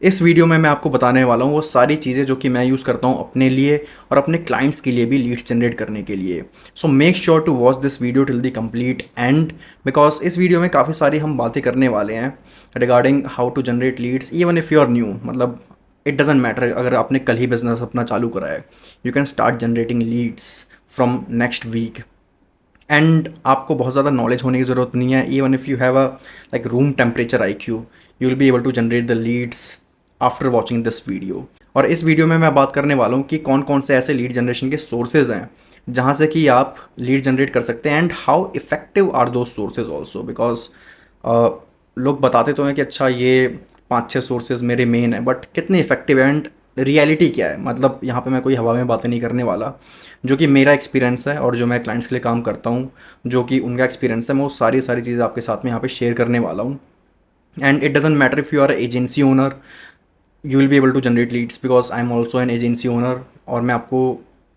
इस वीडियो में मैं आपको बताने वाला हूँ वो सारी चीज़ें जो कि मैं यूज़ करता हूँ अपने लिए और अपने क्लाइंट्स के लिए भी लीड्स जनरेट करने के लिए। So make sure to watch this video till the complete end, because इस वीडियो में काफ़ी सारी हम बातें करने वाले हैं regarding how to generate leads even if you are new. मतलब इट डजेंट मैटर अगर आपने कल ही बिजनेस अपना चालू करा है, you can start generating leads from next week. And आपको बहुत ज़्यादा नॉलेज होने की ज़रूरत नहीं है। Even if you have a like room temperature IQ, you will be able to generate the leads after watching this video. और इस वीडियो में मैं बात करने वाला हूँ कि कौन कौन से ऐसे लीड जनरेशन के सोर्सेज हैं जहाँ से कि आप लीड जनरेट कर सकते हैं एंड हाउ इफ़ेक्टिव आर दो सोर्सेज ऑल्सो। बिकॉज लोग बताते तो हैं कि अच्छा ये 5-6 सोर्सेज मेरे मेन है, बट कितने इफेक्टिव है एंड रियलिटी क्या है। मतलब यहाँ पे मैं कोई हवा में बातें नहीं करने वाला। जो कि मेरा एक्सपीरियंस है और जो मैं क्लाइंट्स के लिए काम करता हूँ, जो कि उनका एक्सपीरियंस है, मैं वो सारी सारी चीज़ें आपके साथ में यहाँ पे शेयर करने वाला हूँ। And it doesn't matter if you are agency owner, you will be able to generate leads because I am also an agency owner. और मैं आपको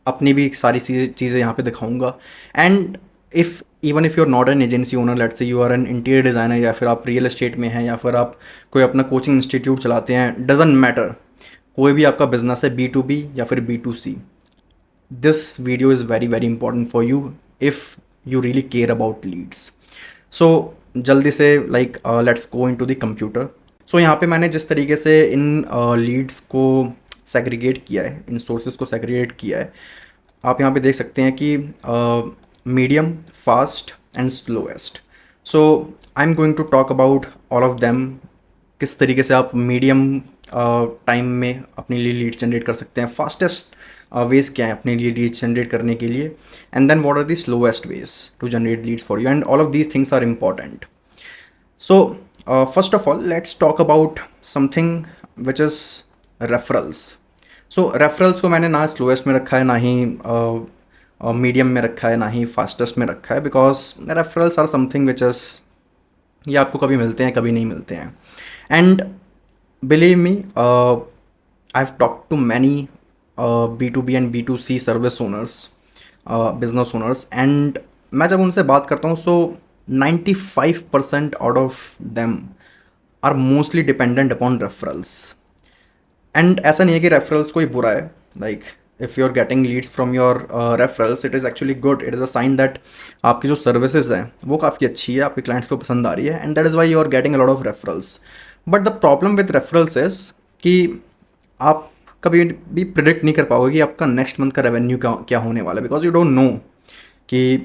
अपनी भी सारी चीज़ें यहाँ पे दिखाऊंगा। And if even if you are not an agency owner, let's say you are an interior designer, या फिर आप रियल एस्टेट में हैं, या फिर आप कोई अपना कोचिंग इंस्टीट्यूट चलाते हैं, डजेंट मैटर। कोई भी आपका बिजनेस है, B2B या फिर B2C, this video is very very important for you if you really care about leads. So जल्दी से like let's go into the computer. So यहाँ पे मैंने जिस तरीके से इन लीड्स को सेग्रीगेट किया है, इन सोर्सेज को सेग्रीगेट किया है, आप यहाँ पे देख सकते हैं कि medium, fast and slowest. So I am going to talk about all of them. किस तरीके से आप मीडियम टाइम में अपने लिए लीड जनरेट कर सकते हैं, फास्टेस्ट वेज क्या है अपने लिए लीड जनरेट करने के लिए, and then what are the slowest ways to generate leads for you, and all of these things are important. So first of all let's talk about something which is referrals. So referrals को मैंने ना slowest में रखा है, ना ही medium में रखा है, ना ही फास्टेस्ट में रखा है, because referrals are something which is, ये आपको कभी मिलते हैं कभी नहीं मिलते हैं। And believe me, I have talk to many B2B and B2C service owners, business owners, and मैं जब उनसे बात करता हूँ, so 95% out of them are mostly dependent upon referrals. And ऐसा नहीं है कि रेफरल्स कोई बुरा है। Like if you are getting leads from your referrals, it is actually good. It is a sign that आपकी जो सर्विसेज हैं वो काफ़ी अच्छी है, आपके क्लाइंट्स को पसंद आ रही है, and that is why you are getting a lot of referrals. But the problem with referrals is कि आप कभी भी प्रिडिक्ट नहीं कर पाओगे कि आपका नेक्स्ट मंथ का रेवेन्यू क्या क्या होने वाला है, बिकॉज यू डोंट नो कि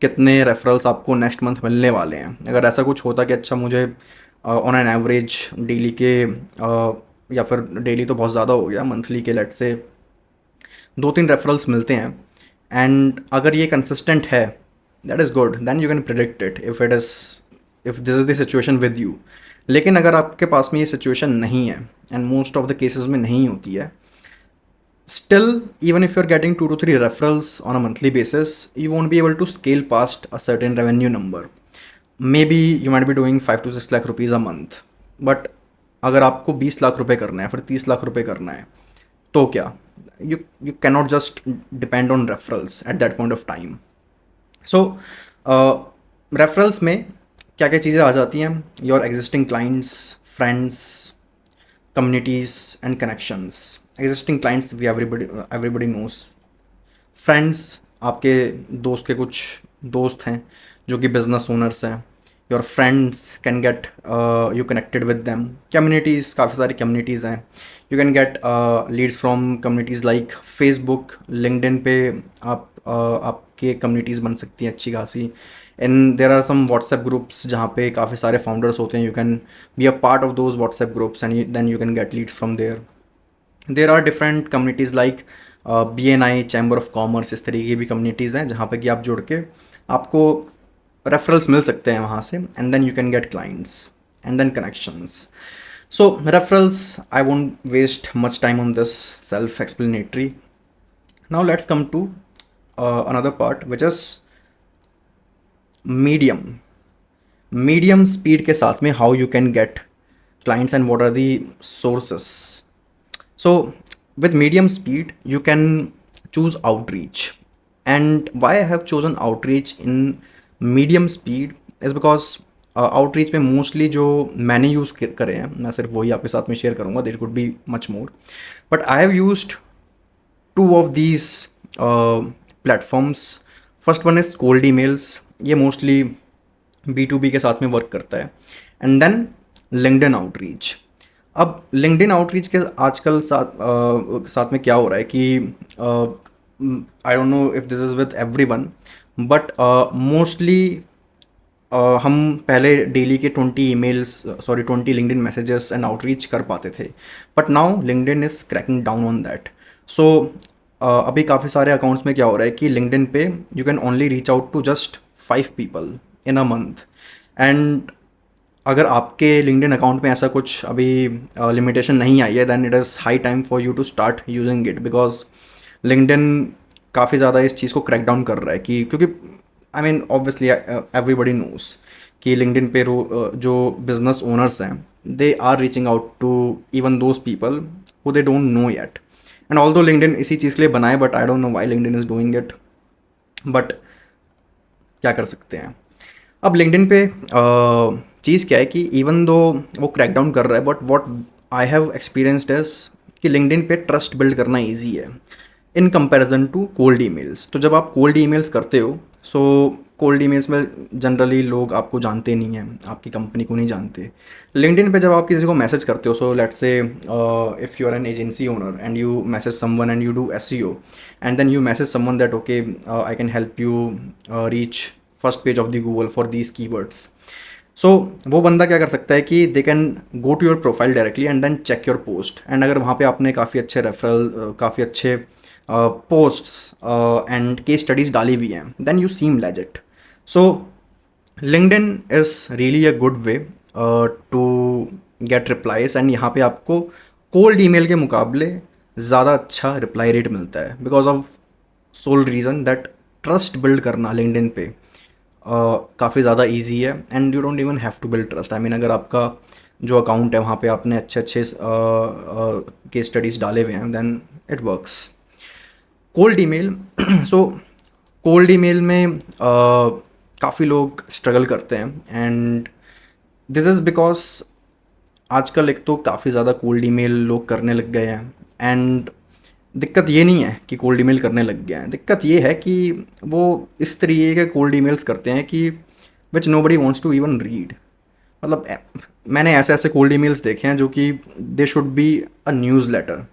कितने रेफरल्स आपको नेक्स्ट मंथ मिलने वाले हैं। अगर ऐसा कुछ होता कि अच्छा मुझे ऑन एन एवरेज डेली के या फिर डेली तो बहुत ज़्यादा हो गया, मंथली के लेट से 2-3 रेफरल्स मिलते हैं, एंड अगर ये कंसिस्टेंट है, that is good, then you can predict it if it is, if this is the situation with you. लेकिन अगर आपके पास में ये सिचुएशन नहीं है, and most of the cases में नहीं होती है, still even if you're getting 2 to 3 referrals on a monthly basis, you won't be able to scale past a certain revenue number. Maybe you might be doing 5 to 6 lakh rupees a month, but अगर आपको 20 लाख रुपए करना है, फिर 30 लाख रुपए करना है, तो क्या, you can not just depend on referrals at that point of time. So referrals में क्या क्या चीज़ें आ जाती हैं? Your existing clients, friends, communities and connections. Existing clients we everybody knows. Friends, आपके दोस्त के कुछ दोस्त हैं जो कि बिजनेस ओनर्स हैं। Your friends can get you connected with them. Communities, काफ़ी सारी कम्युनिटीज़ हैं, you can get leads from communities like Facebook, LinkedIn पे आप आपके कम्युनिटीज़ बन सकती हैं अच्छी खासी। And there are some WhatsApp groups जहाँ पे काफ़ी सारे फाउंडर्स होते हैं, you can be a part of those WhatsApp groups and then you can get leads from there. There are different communities like BNI, chamber of commerce, इस तरीके की भी कम्युनिटीज़ हैं जहाँ पे कि आप जुड़ के आपको रेफरल्स मिल सकते हैं वहाँ से, and then you can get clients and then connections. So referrals, I won't waste much time on this self explanatory. Now let's come to another part which is medium. Medium speed के साथ में how you can get clients and what are the sources. So with medium speed you can choose outreach, and why I have chosen outreach in medium speed is because outreach में mostly जो मैंने use करे हैं, मैं सिर्फ वही आपके साथ में शेयर करूँगा, there could be much more, but I have used two of these platforms. First one is cold emails, ये मोस्टली B2B के साथ में वर्क करता है. And then LinkedIn outreach. अब लिंक्डइन आउटरीच के आजकल साथ में क्या हो रहा है कि I don't know if this is with everyone, but mostly हम पहले डेली के 20 लिंक्डइन मैसेजेस एंड आउटरीच कर पाते थे, but now LinkedIn is cracking down on that. So अभी काफ़ी सारे अकाउंट्स में क्या हो रहा है कि लिंक्डइन पे you can only reach out to just 5 people in a month. And अगर आपके लिंक्डइन अकाउंट में ऐसा कुछ अभी लिमिटेशन नहीं आई है, then it is high time for you to start using it, because LinkedIn काफ़ी ज़्यादा इस चीज़ को क्रैक डाउन कर रहा है कि क्योंकि I mean obviously everybody knows कि लिंक्डइन पे जो बिजनेस ओनर्स हैं, they are reaching out to even those people who they don't know yet. And although LinkedIn इसी चीज़ के लिए बनाए, but I don't know why LinkedIn is doing it, but क्या कर सकते हैं. अब लिंक्डइन पे चीज़ क्या है कि इवन दो वो क्रैक डाउन कर रहा है, but what I have experienced is कि लिंक्डइन पे ट्रस्ट बिल्ड करना ईजी है in comparison to cold emails. तो जब आप कोल्ड ईमेल्स करते हो, सो कोल्ड ईमेल्स में जनरली लोग आपको जानते नहीं हैं, आपकी कंपनी को नहीं जानते. लिंक्डइन पे जब आप किसी को मैसेज करते हो, so let's say if you are an agency owner and you message someone and you do SEO, and then you message someone that okay I can help you reach first page of the Google for these keywords. So वो बंदा क्या कर सकता है कि they can go to your profile directly and then check your post. And अगर वहाँ पे आपने काफ़ी अच्छे रेफरल, काफ़ी अच्छे पोस्ट्स एंड केस स्टडीज़ डाली हुई हैं, then you seem legit. So LinkedIn is really a good way to get replies. And यहाँ पे आपको कोल्ड ईमेल के मुकाबले ज़्यादा अच्छा रिप्लाई रेट मिलता है, because of sole reason that trust build करना लिंक्डइन पे काफ़ी ज़्यादा इजी है. And you don't even have to build trust. I mean अगर आपका जो अकाउंट है वहाँ पे आपने अच्छे अच्छे केस स्टडीज़ डाले हुए हैं, then it works. Cold email. So cold email में काफ़ी लोग स्ट्रगल करते हैं, एंड दिस इज़ बिकॉज आजकल एक तो काफ़ी ज़्यादा कोल्ड ईमेल लोग करने लग गए हैं. एंड दिक्कत ये नहीं है कि कोल्ड ईमेल करने लग गए हैं, दिक्कत ये है कि वो इस तरीके के कोल्ड ईमेल्स करते हैं कि which nobody wants to even read. मतलब मैंने ऐसे ऐसे कोल्ड ईमेल्स देखे हैं जो कि they should be a newsletter.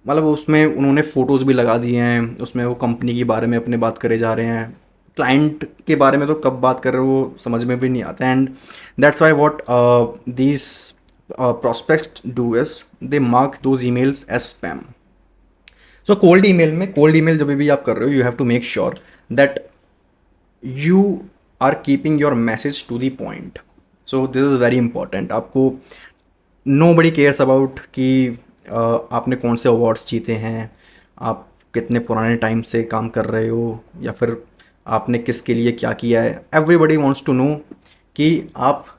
मतलब उसमें उन्होंने फ़ोटोज़ भी लगा दिए हैं, उसमें वो कंपनी के बारे में अपने बात करे जा रहे हैं, क्लाइंट के बारे में तो कब बात कर रहे हो वो समझ में भी नहीं आता. And that's why what these prospects do is they mark those emails as spam. So cold email जब भी आप कर रहे हो, you have to make sure that you are keeping your message to the point. So this is very important. आपको nobody cares about कि आपने कौन से अवार्ड्स जीते हैं, आप कितने पुराने टाइम से काम कर रहे हो, या फिर आपने किसके लिए क्या किया है. एवरीबडी वॉन्ट्स टू नो कि आप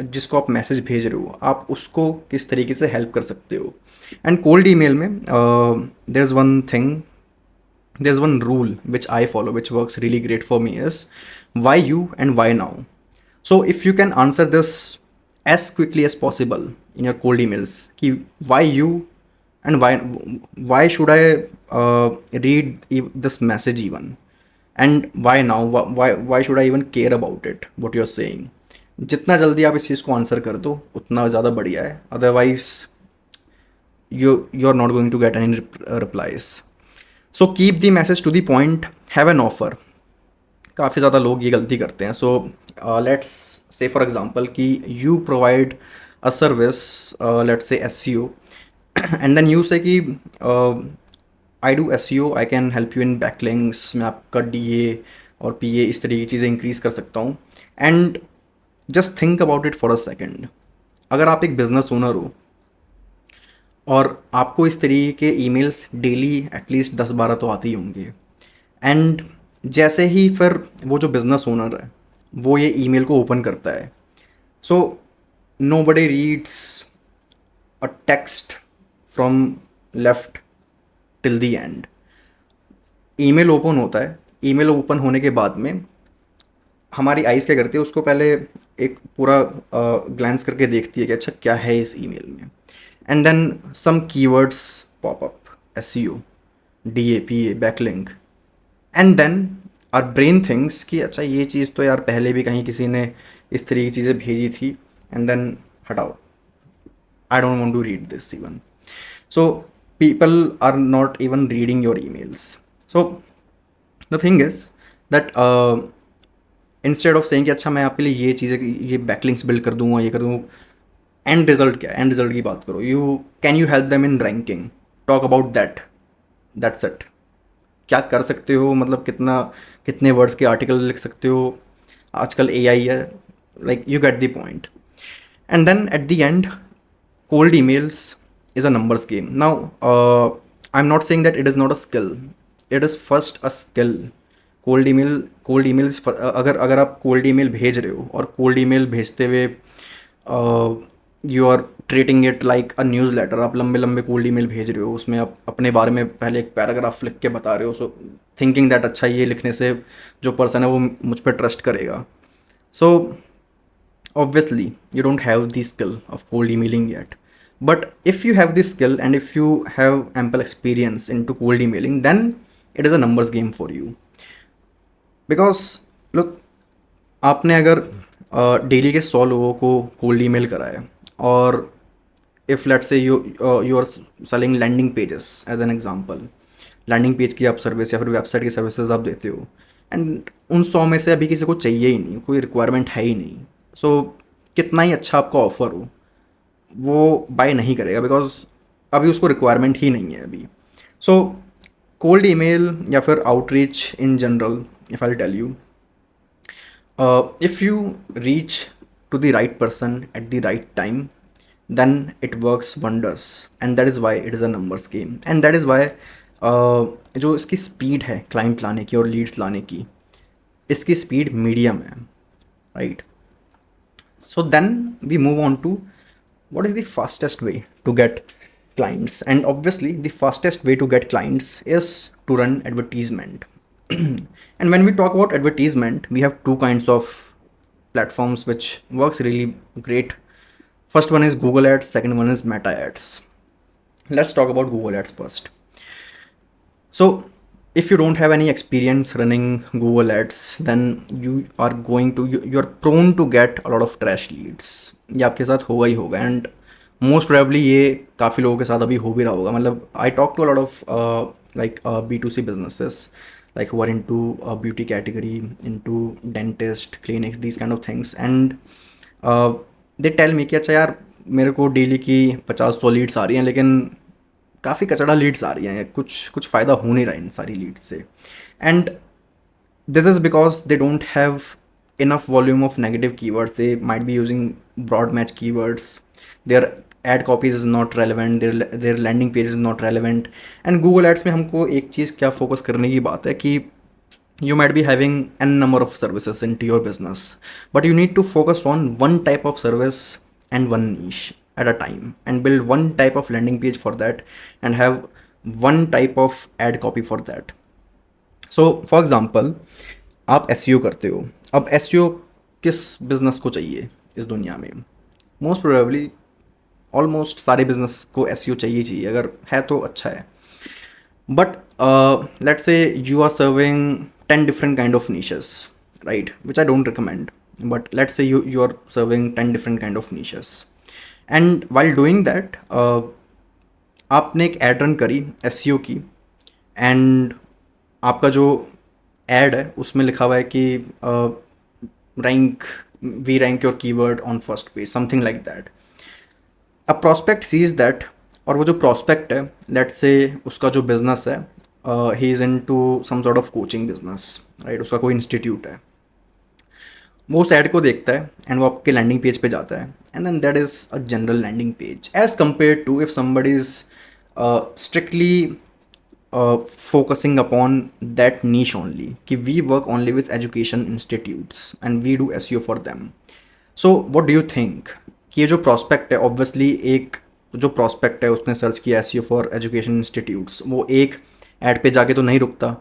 जिसको आप मैसेज भेज रहे हो आप उसको किस तरीके से हेल्प कर सकते हो. एंड कोल्ड ईमेल में there is one thing, there is one rule which I follow which works really great for me is why you and why now. So if you can answer this as quickly as possible in your cold emails कि why you and why should I read this message even, and why now, why should I even care about it what you are saying. जितना जल्दी आप इस चीज़ को answer कर दो उतना ज़्यादा बढ़िया है. Otherwise you are not going to get any replies. So keep the message to the point, have an offer. काफ़ी ज़्यादा लोग ये गलती करते हैं. So let's say for example कि you provide a service, let's say SEO, and then you say कि I do SEO, I can help you in backlinks, मैं आपका DA और PA इस तरह की चीज़ें इंक्रीज़ कर सकता हूँ. And just think about it for a second. अगर आप एक बिज़नेस ओनर हो और आपको इस तरीके के ईमेल्स डेली एटलीस्ट 10-12 तो आते ही होंगे, एंड जैसे ही फिर वो जो बिज़नेस ओनर है वो ये ईमेल को ओपन करता है, so nobody reads a text from left till the end. Email open होता है, ईमेल ओपन होने के बाद में हमारी आइज़ क्या करती है, उसको पहले एक पूरा ग्लैंस करके देखती है कि अच्छा क्या है इस ईमेल में, and then some keywords pop up, SEO, DAP, backlink, and then our brain thinks कि अच्छा ये चीज़ तो यार पहले भी कहीं किसी ने इस तरह की चीज़ें भेजी थी, एंड देन हटाओ, I don't want to read this even. So people are not even reading your emails. So the thing is that instead of saying कि अच्छा मैं आपके लिए ये चीज़ें, ये बैकलिंक्स बिल्ड कर दूंगा, ये कर दूँ, एंड रिजल्ट क्या है, एंड रिजल्ट की बात करो. Can you help them in ranking, talk about that's it. क्या कर सकते हो, मतलब कितने वर्ड्स के आर्टिकल लिख सकते हो, आजकल एआई है, like you get the point. And then at the end, cold emails is a numbers game. Now, I'm not saying that it is not a skill. It is first a skill. Cold email अगर आप cold email भेज रहे हो और cold email भेजते हुए you are treating it like a newsletter, आप लंबे लंबे कोल्ड ईमेल भेज रहे हो, उसमें आप अपने बारे में पहले एक पैराग्राफ लिख के बता रहे हो, सो थिंकिंग दैट अच्छा ये लिखने से जो पर्सन है वो मुझ पर ट्रस्ट करेगा. सो obviously you don't have the skill of cold emailing yet, but if you have the skill and if you have ample experience into cold emailing, then it is a numbers game for you. Because look, आपने अगर daily के 100 लोगों को cold email करा है, और if let's say you are selling landing pages as an example, landing page की आप सर्विस या फिर वेबसाइट की सर्विसेज आप देते हो, एंड उन 100 में से अभी किसी को चाहिए ही नहीं, कोई रिक्वायरमेंट है ही नहीं, सो कितना ही अच्छा आपका ऑफर हो वो बाय नहीं करेगा, बिकॉज अभी उसको रिक्वायरमेंट ही नहीं है अभी. सो कोल्ड ईमेल या फिर outreach in general, if I tell you, if you reach to the right person at the right time, then it works wonders, and that is why it is a numbers game, and that is why जो इसकी speed है client लाने की और Leeds लाने की, इसकी speed medium है, right. So then we move on to what is the fastest way to get clients, and obviously the fastest way to get clients is to run advertisement. And when we talk about advertisement, we have two kinds of platforms which works really great. First one is Google Ads, second one is Meta Ads. Let's talk about Google Ads first. So if you don't have any experience running Google Ads, then you are prone to get a lot of trash leads. ये आपके साथ होगा ही होगा, and most probably ये काफ़ी लोगों के साथ अभी हो भी रहा होगा. मतलब I talk to a lot of like B2C businesses, like who are into beauty category, into dentist clinics, these kind of things, and they tell me कि अच्छा यार मेरे को डेली की 50-100 लीड्स आ रही हैं, लेकिन काफ़ी कचड़ा लीड्स आ रही हैं, कुछ फ़ायदा हो नहीं रहा है इन सारी लीड्स से. And this is because they don't have enough volume of negative keywords. They might be using broad match keywords, their ad copies is not relevant, their landing page is not relevant. And Google Ads में हमको एक चीज़ क्या focus करने की बात है कि you might be having n number of services into your business, but you need to focus on one type of service and one niche at a time, and build one type of landing page for that, and have one type of ad copy for that. So for example, आप SEO करते हो. अब SEO किस business को चाहिए इस दुनिया में? मोस्ट प्रोबेबली ऑलमोस्ट सारे बिजनेस को एसईओ चाहिए, अगर है तो अच्छा है. But let's say you are serving 10 different kind of niches, right, which I don't recommend, but let's say you are serving 10 different kind of niches, and while doing that आपने एक ad run करी SEO की, and आपका जो एड है उसमें लिखा हुआ है कि we rank your keyword on first page, something like that. A prospect sees that, और वो जो प्रॉस्पेक्ट है, लेट्स से उसका जो बिजनेस है, he is into some sort of coaching business, right, उसका कोई इंस्टीट्यूट है. वो उस एड को देखता है एंड वो आपके लैंडिंग पेज पे जाता है, and then that is a general landing page as compare to if somebody is strictly focusing upon that niche only, कि we work only with education institutes and we do SEO for them. So what do you think कि ये जो prospect है, obviously एक जो prospect है उसने search किया SEO for education institutes, वो एक ad पे जाके तो नहीं रुकता,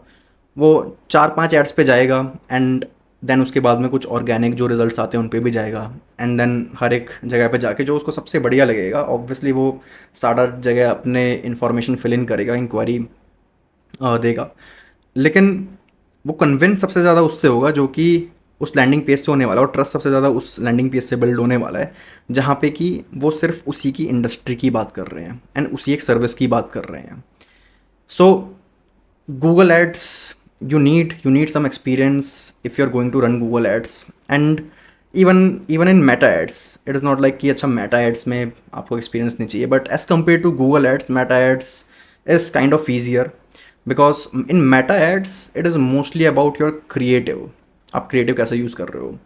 वो 4-5 ads पे जाएगा, and देन उसके बाद में कुछ ऑर्गेनिक जो रिजल्ट्स आते हैं उन पे भी जाएगा, एंड देन हर एक जगह पे जाके जो उसको सबसे बढ़िया लगेगा ऑब्वियसली वो सारा जगह अपने इन्फॉर्मेशन फिल इन करेगा, इंक्वायरी देगा। लेकिन वो कन्विंस सबसे ज़्यादा उससे होगा जो कि उस लैंडिंग पेज से होने वाला है, और ट्रस्ट सबसे ज़्यादा उस लैंडिंग पेज से बिल्ड होने वाला है जहाँ पे कि वो सिर्फ उसी की इंडस्ट्री की बात कर रहे हैं एंड उसी एक सर्विस की बात कर रहे हैं। सो Google Ads, you need some experience if you're going to run Google Ads, and even in Meta Ads, it is not like कि अच्छा Meta Ads में आपको experience नहीं चाहिए, but as compared to Google Ads, Meta Ads is kind of easier because in Meta Ads it is mostly about your creative, आप creative कैसे use कर रहे हो.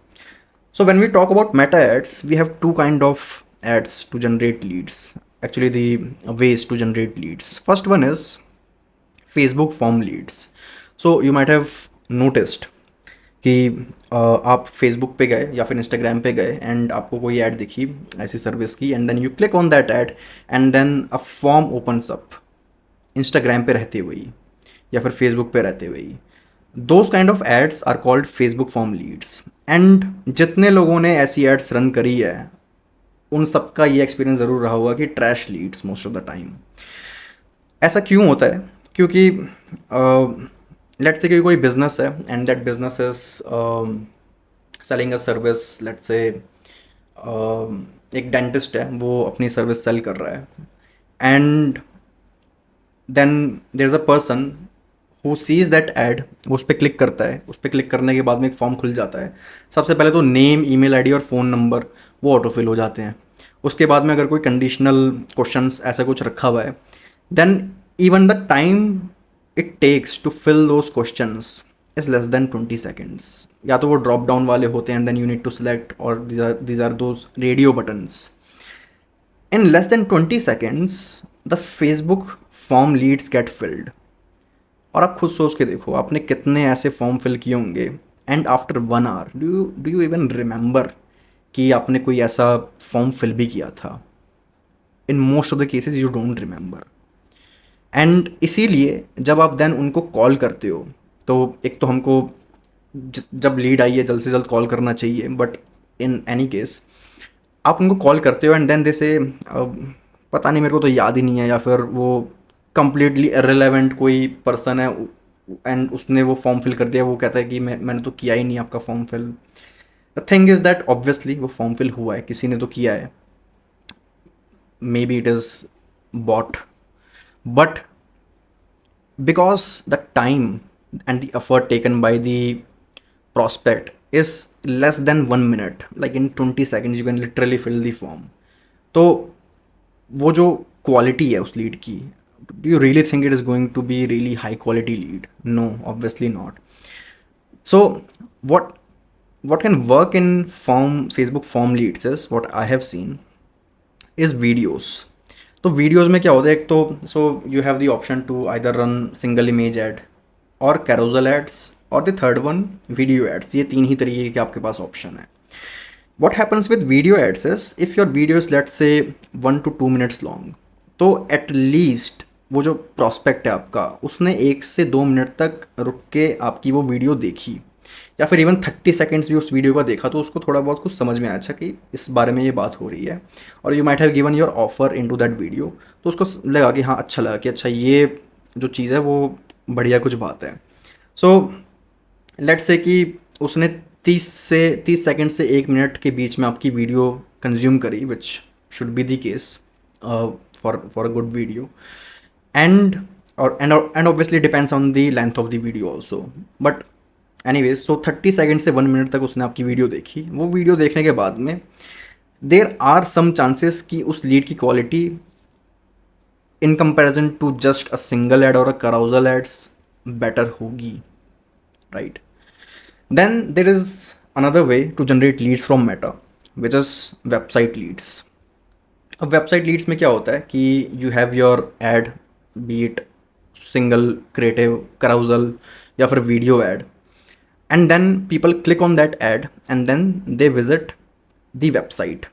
So when we talk about Meta Ads, we have two kind of ads to generate leads. Actually, the ways to generate leads. First one is Facebook form leads. So you might have noticed कि आप Facebook पे गए या फिर Instagram पे गए and आपको कोई ऐड दिखी ऐसी सर्विस की, and then you click on that ad and then a form opens up Instagram पे रहते हुए ही या फिर फेसबुक पे रहते हुए ही. Those kind of ads are called Facebook form leads. And जितने लोगों ने ऐसी एड्स रन करी है उन सबका ये एक्सपीरियंस ज़रूर रहा होगा कि trash leads most of the time. ऐसा क्यों होता है? क्योंकि लेट्स से कि कोई बिजनेस है and that business is selling a service. Let's से एक डेंटिस्ट है, वो अपनी सर्विस सेल कर रहा है, and then there is a person who sees that ad. वो उस पर क्लिक करता है, उस पर क्लिक करने के बाद में एक फॉर्म खुल जाता है. सबसे पहले तो नेम, ईमेल आईडी और फ़ोन नंबर वो ऑटोफिल हो जाते हैं. उसके बाद में अगर कोई कंडीशनल क्वेश्चंस ऐसा कुछ रखा हुआ है, then even the time it takes to fill those questions is less than 20 seconds. या तो वो ड्रॉप डाउन वाले होते हैं, then you need to select, or these are those radio buttons. In less than 20 seconds the Facebook form leads get filled. और आप खुद सोच के देखो आपने कितने ऐसे फॉर्म फिल किए होंगे, and after 1 hour do you even remember कि आपने कोई ऐसा फॉर्म फिल भी किया था? In most of the cases you don't remember. And इसीलिए जब आप देन उनको कॉल करते हो तो एक तो हमको जब लीड आई है जल्द से जल्द कॉल करना चाहिए, बट इन एनी केस आप उनको कॉल करते हो एंड देन दे से पता नहीं मेरे को तो याद ही नहीं है, या फिर वो कंप्लीटली इररिलेवेंट कोई पर्सन है एंड उसने वो फॉर्म फिल कर दिया. वो कहता है कि मैंने तो किया ही नहीं आपका form fill. The thing is that obviously वो फॉर्म फिल हुआ है, किसी ने तो किया है, maybe it is bot, but because the time and the effort taken by the prospect is less than 1 minute, like in 20 seconds you can literally fill the form. तो वो जो क्वालिटी है उस लीड की, do you really think it is going to be really high quality lead? No, obviously not. So what can work in Facebook form leads is, what I have seen is videos. तो videos में क्या होता है, एक तो so you have the option to either run single image ad और carousel ads, और the third one video ads. ये तीन ही तरीके के आपके पास ऑप्शन है. What happens with video ads is, if your video is let's say 1 to 2 minutes long, तो एटलीस्ट वो जो प्रॉस्पेक्ट है आपका उसने 1 से 2 मिनट तक रुक के आपकी वो वीडियो देखी, या फिर इवन 30 सेकेंड्स भी उस वीडियो का देखा, तो उसको थोड़ा बहुत कुछ समझ में आया अच्छा कि इस बारे में ये बात हो रही है, और you might have given your offer into that video. तो उसको लगा कि हाँ अच्छा लगा कि अच्छा ये जो चीज़ है वो बढ़िया कुछ बात है. सो लेट्स से कि उसने 30 सेकेंड से 1 मिनट के बीच में आपकी वीडियो कंज्यूम करी, which should be the case for a good video, and obviously depends on the length of the video also. But anyways, so 30 second से 1 मिनट तक उसने आपकी वीडियो देखी. वो वीडियो देखने के बाद में देर आर सम चांसेस कि उस लीड की quality in comparison to just a single ad और अ कराउजल एड्स बेटर होगी, right? Then there is another way to generate leads from Meta, which is website leads. अब website leads में क्या होता है कि you have your ad, be it single, creative, carousel या फिर video ad, and then people click on that ad and then they visit the website.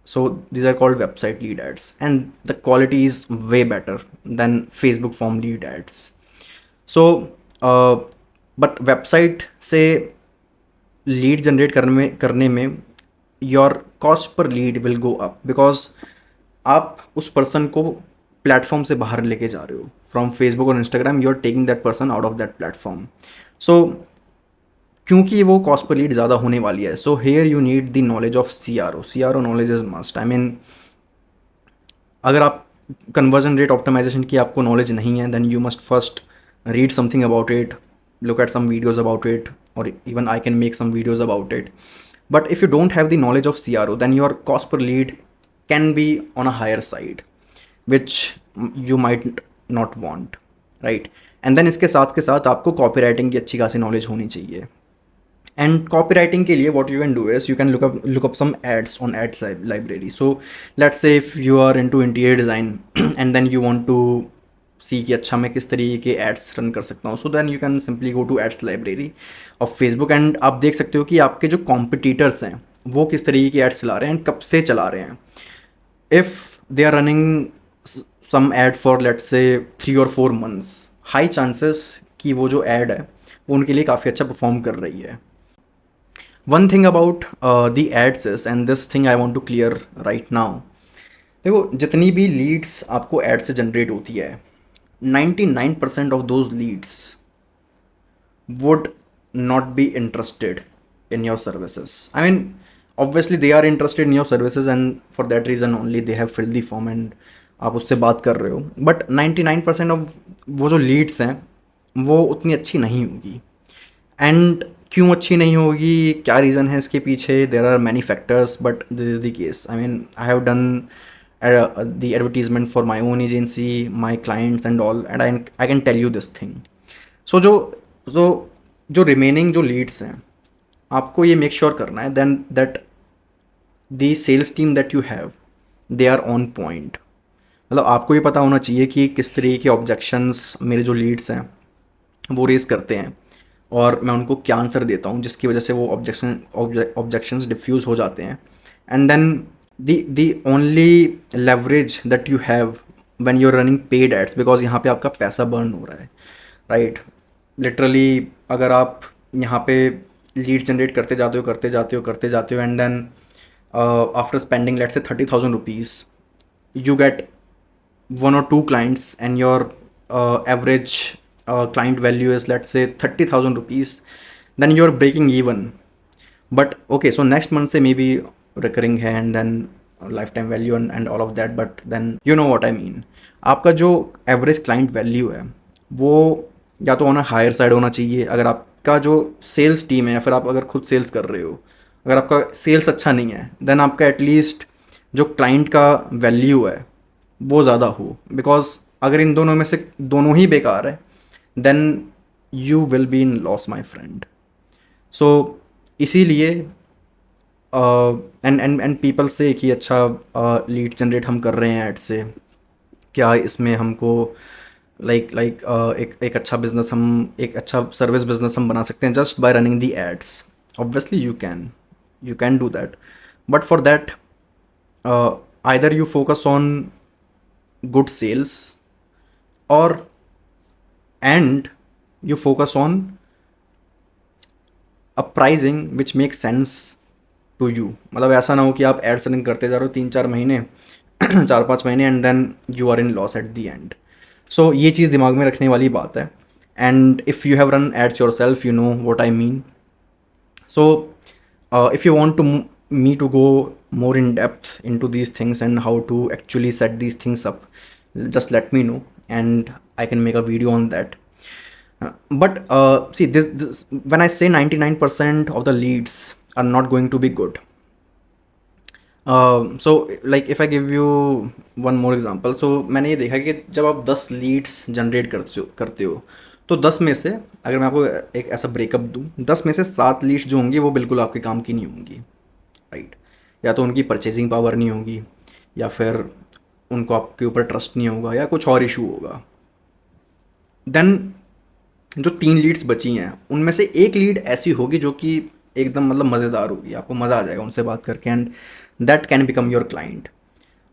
So these are called website lead ads, and the quality is way better than Facebook form lead ads. So but website से lead generate करने में your cost पर lead will go up, because आप उस person को platform से बाहर लेके जा रहे हो फ्रॉम फेसबुक और Instagram, you are taking that person out of that platform. So क्योंकि वो कॉस्ट पर लीड ज़्यादा होने वाली है, so here you need the knowledge of C R O knowledge is must. I mean अगर आप कन्वर्जन रेट ऑप्टिमाइजेशन की आपको नॉलेज नहीं है, then you must first read something about it, look at some videos about it, or even I can make some videos about it. But if you don't have the knowledge of CRO, then your cost per lead can be on a higher side, which you might not want, right? And then इसके साथ आपको copy writing की अच्छी खासी knowledge होनी चाहिए। And copy writing के लिए what you can do is you can look up some ads on ads library. So let's say if you are into interior design and then you want to see कि अच्छा मैं किस तरीके के ads run कर सकता हूँ, so then you can simply go to ads library of Facebook and आप देख सकते हो कि आपके जो कॉम्पिटिटर्स हैं वो किस तरीके के एड्स चला रहे हैं एंड कब से चला रहे हैं। If they are running some ad for let's say 3 or 4 months, high chances कि वो जो एड है वो उनके लिए काफ़ी अच्छा परफॉर्म कर रही है। One thing about the ads is, and this thing I want to clear right now, देखो जितनी भी लीड्स आपको एड से जनरेट होती है 99% of those leads would not be interested in your services. I mean, obviously they are interested in your services and for that reason only they have filled the form and आप उससे बात कर रहे हो, but 99% of वो जो Leeds हैं वो उतनी अच्छी नहीं होगी। एंड क्यों अच्छी नहीं होगी, क्या रीज़न है इसके पीछे, there are many factors, but this is the case. I mean I have done the advertisement for my own agency, my clients and all, and I can tell you this thing. So जो remaining जो leads हैं आपको ये make sure करना है then that the sales team that you have they are on point। मतलब आपको ये पता होना चाहिए कि किस तरीके के objections मेरे जो leads हैं वो रेस करते हैं और मैं उनको क्या आंसर देता हूँ जिसकी वजह से वो objections डिफ्यूज़ हो जाते हैं। And then the only leverage that you have when you're running paid ads, because यहाँ पे आपका पैसा बर्न हो रहा है, राइट? लिटरली अगर आप यहाँ पे लीड जनरेट करते जाते हो and then after spending let's say 30,000 rupees you get 1 or 2 clients and your average client value is let's say 30,000 rupees, then you're breaking even. But okay, so next month से maybe recurring है and then lifetime value and all of that, but then you know what I mean। आपका जो average client value है वो या तो on higher side होना चाहिए। अगर आपका जो सेल्स टीम है या फिर आप अगर खुद सेल्स कर रहे हो, अगर आपका सेल्स अच्छा नहीं है देन आपका एटलीस्ट जो क्लाइंट का वैल्यू है वो ज़्यादा हो, बिकॉज अगर इन दोनों में से दोनों ही बेकार है then you will be in loss my friend. So इसीलिए एंड पीपल से कि अच्छा लीड जनरेट हम कर रहे हैं ऐड से, क्या इसमें हमको एक अच्छा बिजनेस हम एक अच्छा सर्विस बिजनेस हम बना सकते हैं just by running the ads? Obviously you can do that, but for that either you focus on good sales or and you focus on a pricing which makes sense to you। मतलब ऐसा ना हो कि आप add selling करते जा रहे हो 3-4 महीने 4-5 महीने and then you are in loss at the end. So ये चीज़ दिमाग में रखने वाली बात है। And if you have run ads yourself you know what I mean. So if you want me to go more in depth into these things and how to actually set these things up, just let me know and I can make a video on that। But see this when I say 99% of the leads are not going to be good, so like if I give you one more example, so मैंने ये देखा कि जब आप 10 leads generate करते हो तो 10 में से अगर मैं आपको एक ऐसा ब्रेकअप दूं, 10 में से 7 लीड्स जो होंगी वो बिल्कुल आपके काम की नहीं होंगी, राइट? या तो उनकी परचेजिंग पावर नहीं होगी या फिर उनको आपके ऊपर ट्रस्ट नहीं होगा या कुछ और इशू होगा। देन जो 3 लीड्स बची हैं उनमें से एक लीड ऐसी होगी जो कि एकदम मतलब मज़ेदार होगी, आपको मज़ा आ जाएगा उनसे बात करके and that can become your client.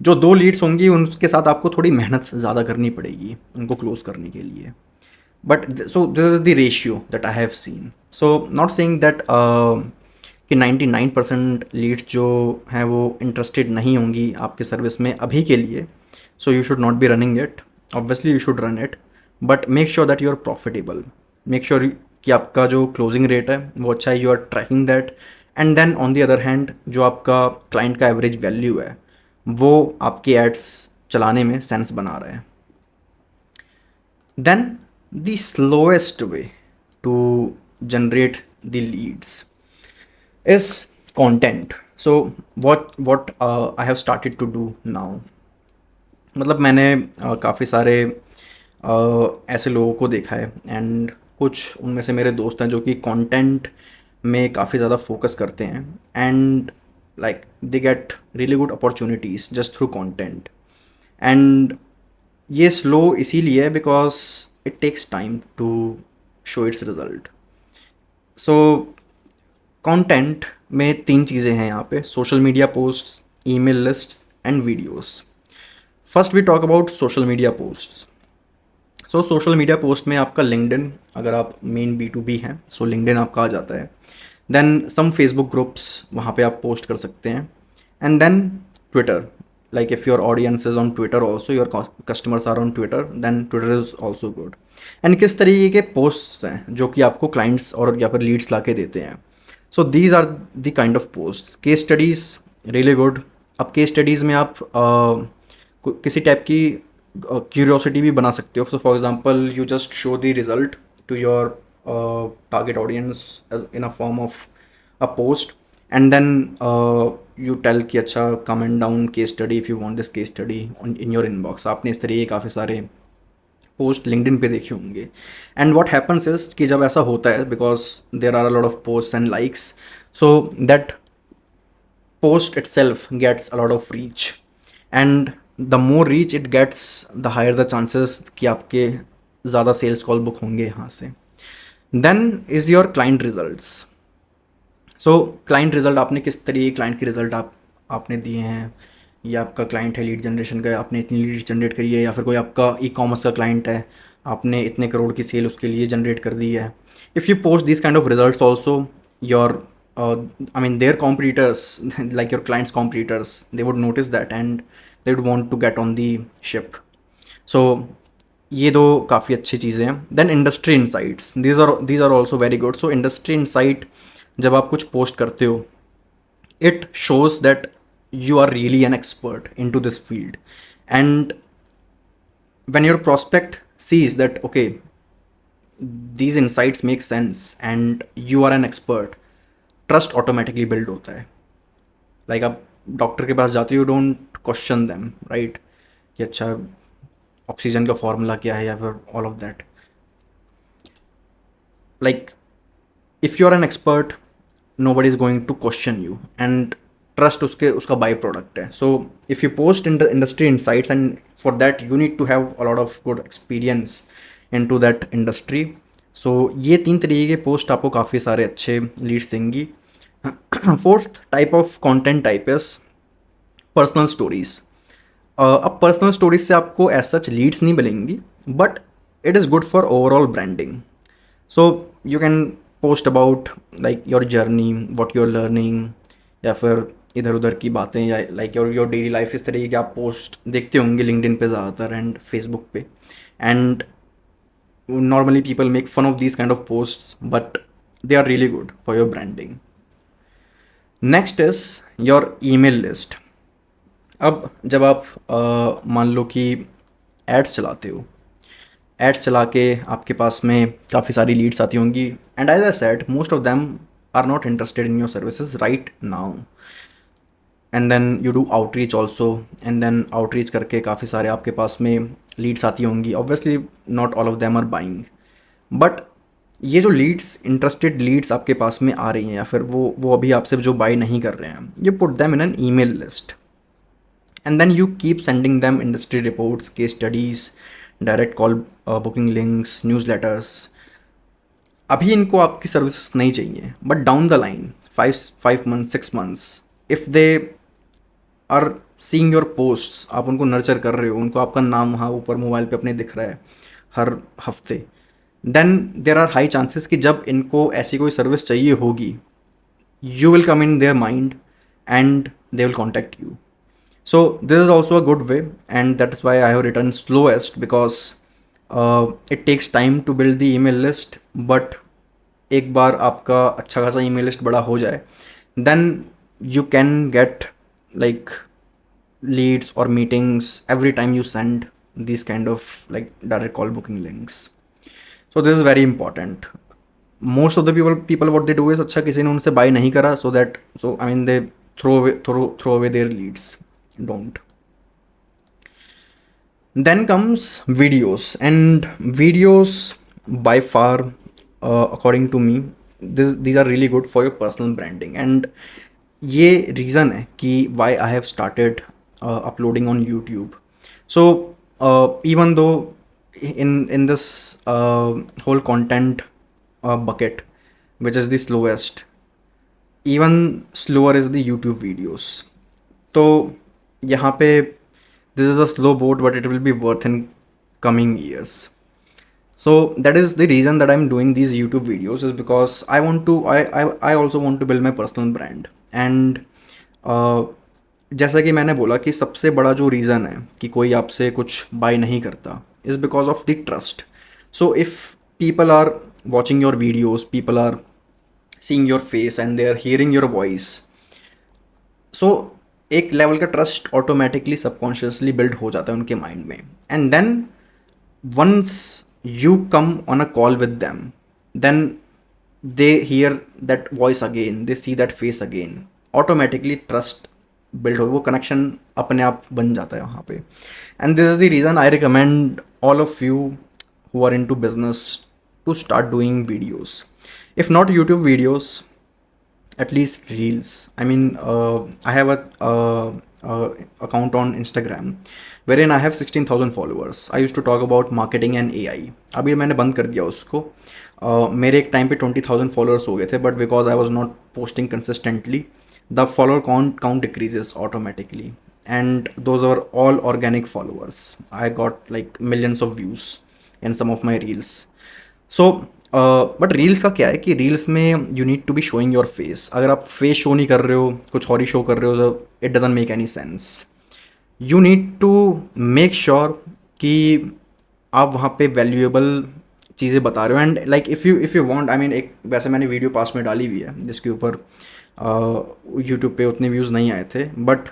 जो 2 लीड्स होंगी उनके साथ आपको थोड़ी मेहनत ज़्यादा करनी पड़ेगी उनको क्लोज करने के लिए। But so this is the ratio that I have seen. So not saying that कि 99% लीड्स जो हैं वो इंटरेस्टेड नहीं होंगी आपके सर्विस में अभी के लिए, so you should not be running it. Obviously you should run it, but make sure that you are profitable. Make sure कि आपका जो क्लोजिंग रेट है वो अच्छा है, you are tracking that. And then on the other hand जो आपका client का एवरेज वैल्यू है वो आपके एड्स चलाने में सेंस बना रहा है। Then the slowest way to generate the leads is content. So what I have started to do now, मतलब मैंने काफ़ी सारे ऐसे लोगों को देखा है, एंड कुछ उनमें से मेरे दोस्त हैं जो कि कंटेंट में काफ़ी ज़्यादा फोकस करते हैं, and like they get really good opportunities just through content. And ये स्लो इसीलिए है because it takes time to show its result. So content में तीन चीज़ें हैं यहाँ पे: social media posts, email lists and videos. First we talk about social media posts. So social media post में आपका लिंक्डइन, अगर आप मेन B2B हैं सो लिंक्डइन आपका आ जाता है। देन सम फेसबुक ग्रुप्स, वहाँ पे आप पोस्ट कर सकते हैं। And then Twitter, like if your audience is on Twitter also, your customers are on Twitter, then Twitter is also good. And किस तरीके के पोस्ट्स हैं जो कि आपको क्लाइंट्स और या फिर लीड्स ला के देते हैं? So these are the kind of post. Case studies really good. अब केस स्टडीज़ में आप किसी टाइप की क्यूरियोसिटी भी बना सकते हो। So for example you just show the result to your target audience in a form of a post, and then you tell कि अच्छा comment down case study if you want this case study in your inbox. आपने इस तरीके काफ़ी सारे post LinkedIn पे देखे होंगे। एंड व्हाट हैपन्स इज कि जब ऐसा होता है, because there are a lot of post and likes, so that post itself gets a lot of reach, and the more reach it gets the higher the chances कि आपके ज़्यादा sales call book होंगे यहाँ से। Then is your client results. So client result, आपने किस तरीके client के रिजल्ट आपने दिए हैं, या आपका क्लाइंट है लीड जनरेशन का, आपने इतनी लीड जनरेट करी है, या फिर कोई आपका ई कॉमर्स का क्लाइंट है, आपने इतने करोड़ की सेल उसके लिए जनरेट कर दी है। If you post this kind of results also, your I mean their competitors like your clients competitors, they would notice that and they would want to get on the ship. So ये दो काफ़ी अच्छी चीज़ें हैं। Then industry insights, these are also very good. So industry insight, जब आप कुछ post करते हो, it shows that you are really an expert into this field, and when your prospect sees that okay, these insights make sense and you are an expert, trust automatically build होता है। like आप doctor के पास जाते हो, you don't question them, right, कि अच्छा oxygen का formula क्या है या फिर all of that. like if you are an expert, nobody is going to question you, and trust उसका बाई प्रोडक्ट है। So if you post in the industry insights, and for that you need to have a lot of good experience into that industry. So ये तीन तरीके के post आपको काफ़ी सारे अच्छे लीड्स देंगी। Fourth type of content type is personal stories. अब पर्सनल स्टोरीज से आपको एज सच लीड्स नहीं मिलेंगी, but it is good for overall branding. So you can post about like your journey, what your learning, या फिर इधर उधर की बातें, या लाइक योर डेली लाइफ। इस तरीके के आप पोस्ट देखते होंगे लिंक्डइन पे ज़्यादातर एंड फेसबुक पे, and normally people make fun of these kind of posts, but they are really good for your branding. Next is your email list. अब जब आप मान लो कि एड्स चलाते हो, एड्स चला के आपके पास में काफ़ी सारी लीड्स आती होंगी, and as I said most of them are not interested in your services right now, and then you do outreach also, and then outreach करके काफ़ी सारे आपके पास में लीड्स आती होंगी। Obviously not all of them are buying, but ये जो लीड्स, इंटरेस्टेड लीड्स आपके पास में आ रही हैं, या फिर वो अभी आपसे जो बाई नहीं कर रहे हैं, you put them in an email list, and then you keep sending them industry reports, case studies, direct call booking links, newsletters. अभी इनको आपकी सर्विसेज नहीं चाहिए, but down the line 5 months 6 months if they are seeing your posts, आप उनको nurture कर रहे हो, उनको आपका नाम वहाँ ऊपर मोबाइल पे अपने दिख रहा है हर हफ्ते, then there are high chances कि जब इनको ऐसी कोई सर्विस चाहिए होगी, you will come in their mind and they will contact you. So this is also a good way, and that is why I have written slowest, because it takes time to build the email list. But एक बार आपका अच्छा खासा email list बड़ा हो जाए, then you can get like leads or meetings every time you send these kind of like direct call booking links. So this is very important. Most of the people what they do is, अच्छा किसी ने उनसे buy नहीं करा, so I mean they throw away their leads. Don't. Then comes videos, and videos by far, according to me, these are really good for your personal branding. And ये reason है कि why I have started uploading on YouTube. So even though in this whole content bucket, which is the slowest, even slower is the YouTube videos. तो यहाँ पे this is a slow boat, but it will be worth in coming years. So that is the reason that I'm doing these YouTube videos, is because I also want to build my personal brand. And जैसा कि मैंने बोला कि सबसे बड़ा जो reason है कि कोई आपसे कुछ बाय नहीं करता is because of the trust. So if people are watching your videos, people are seeing your face and they are hearing your voice, so एक लेवल का ट्रस्ट ऑटोमेटिकली सबकॉन्शियसली बिल्ड हो जाता है उनके माइंड में. And then once you come on a call with them, then they hear that voice again, they see that face again, automatically trust build हो, वो connection अपने आप बन जाता है वहाँ पे. And this is the reason I recommend all of you who are into business to start doing videos. If not YouTube videos, at least reels. I mean, I have a account on Instagram wherein I have 16,000 followers. I used to talk about marketing and AI. अभी मैंने बंद कर दिया उसको. मेरे एक time पे 20,000 followers हो गए थे, but because I was not posting consistently, the follower count decreases automatically. And those are all organic followers. I got like millions of views in some of my reels. So but reels का क्या है कि reels में you need to be showing your face. अगर आप face show नहीं कर रहे हो, कुछ और ही शो कर रहे हो, तो it doesn't make any sense. You need to make sure कि आप वहाँ पे वैल्यूएबल चीज़ें बता रहे हो. And like if you want, I mean, एक वैसे मैंने वीडियो पास में डाली हुई है जिसके ऊपर यूट्यूब पे उतने व्यूज़ नहीं आए थे, बट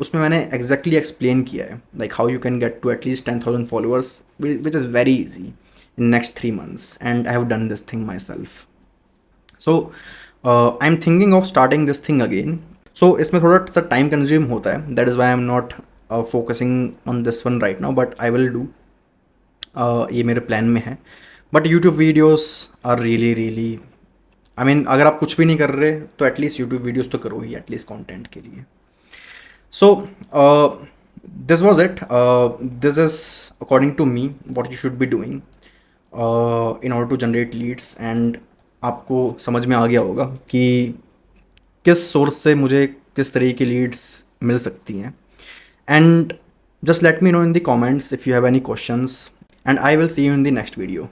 उसमें मैंने एग्जैक्टली एक्सप्लेन किया है like how you can get to at least 10,000 followers, which is very easy in next 3 months, and I have done this thing myself. So I'm thinking of starting this thing again. So इसमें थोड़ा सा time consume होता है, that is why I'm not focusing on this one right now, but I will do. ये मेरे plan में है. But YouTube videos are really I mean, अगर आप कुछ भी नहीं कर रहे तो एटलीस्ट यूट्यूब वीडियोज़ तो करो ही, एटलीस्ट कॉन्टेंट के लिए. So this was it. This is according to me what you should be doing in order to generate leads. and आपको समझ में आ गया होगा कि किस सोर्स से मुझे किस तरह की लीड्स मिल सकती हैं. And just let me know in the comments if you have any questions, and I will see you in the next video.